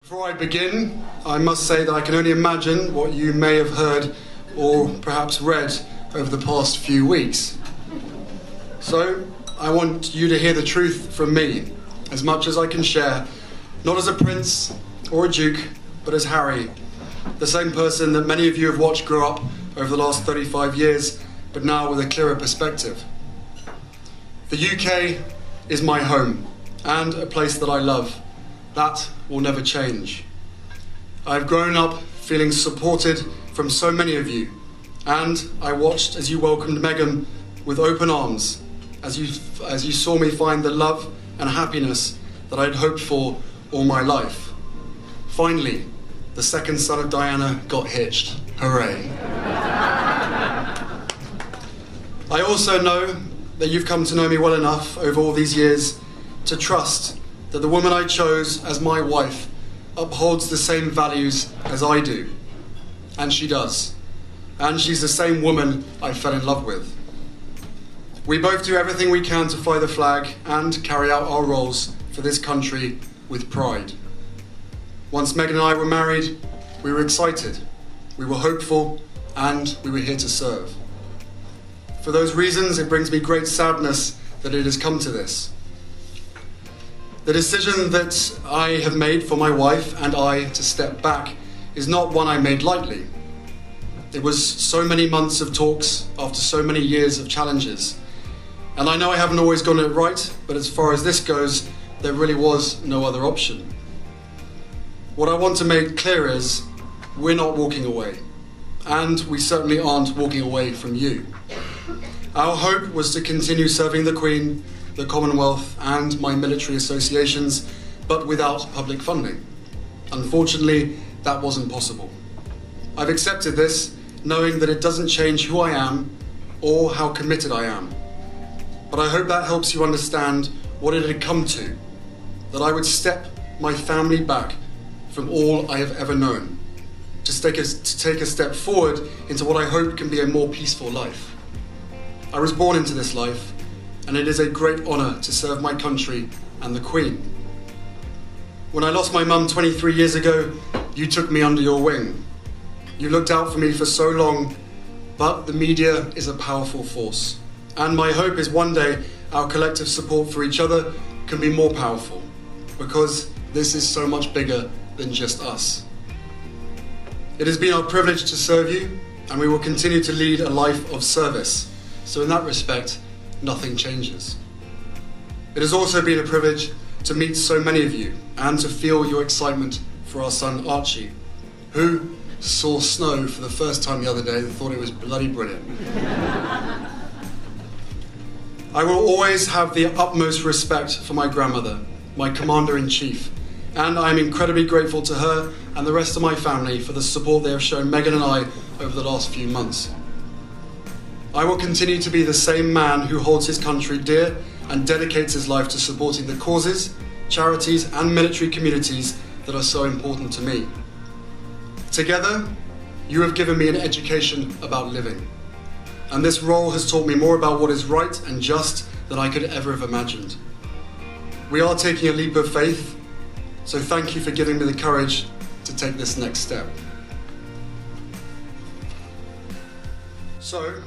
Before I begin, I must say that I can only imagine what you may have heard or perhaps read over the past few weeks. So, I want you to hear the truth from me, as much as I can share, not as a prince or a duke, but as Harry, the same person that many of you have watched grow up over the last 35 years, but now with a clearer perspective. The UK is my home, and a place that I love. That will never change. I've grown up feeling supported from so many of you, and I watched as you welcomed Meghan with open arms, as you saw me find the love and happiness that I'd hoped for all my life. Finally, the second son of Diana got hitched. Hooray. I also know that you've come to know me well enough over all these years to trust that the woman I chose as my wife upholds the same values as I do. And she does. And she's the same woman I fell in love with. We both do everything we can to fly the flag and carry out our roles for this country with pride. Once Meghan and I were married, we were excited, we were hopeful, and we were here to serve. For those reasons, it brings me great sadness that it has come to this. The decision that I have made for my wife and I to step back is not one I made lightly. It was so many months of talks after so many years of challenges. And I know I haven't always gotten it right, but as far as this goes, there really was no other option. What I want to make clear is, we're not walking away. And we certainly aren't walking away from you. Our hope was to continue serving the Queen, the Commonwealth and my military associations, but without public funding. Unfortunately, that wasn't possible. I've accepted this, knowing that it doesn't change who I am or how committed I am. But I hope that helps you understand what it had come to, that I would step my family back from all I have ever known, to take a step forward into what I hope can be a more peaceful life. I was born into this life, and it is a great honour to serve my country and the Queen. When I lost my mum 23 years ago, you took me under your wing. You looked out for me for so long, but the media is a powerful force. And my hope is one day our collective support for each other can be more powerful, because this is so much bigger than just us. It has been our privilege to serve you, and we will continue to lead a life of service. So in that respect, nothing changes. It has also been a privilege to meet so many of you and to feel your excitement for our son Archie, who saw snow for the first time the other day and thought it was bloody brilliant. I will always have the utmost respect for my grandmother, my Commander-in-Chief, and I am incredibly grateful to her and the rest of my family for the support they have shown Meghan and I over the last few months. I will continue to be the same man who holds his country dear and dedicates his life to supporting the causes, charities and military communities that are so important to me. Together, you have given me an education about living, and this role has taught me more about what is right and just than I could ever have imagined. We are taking a leap of faith, so thank you for giving me the courage to take this next step. So,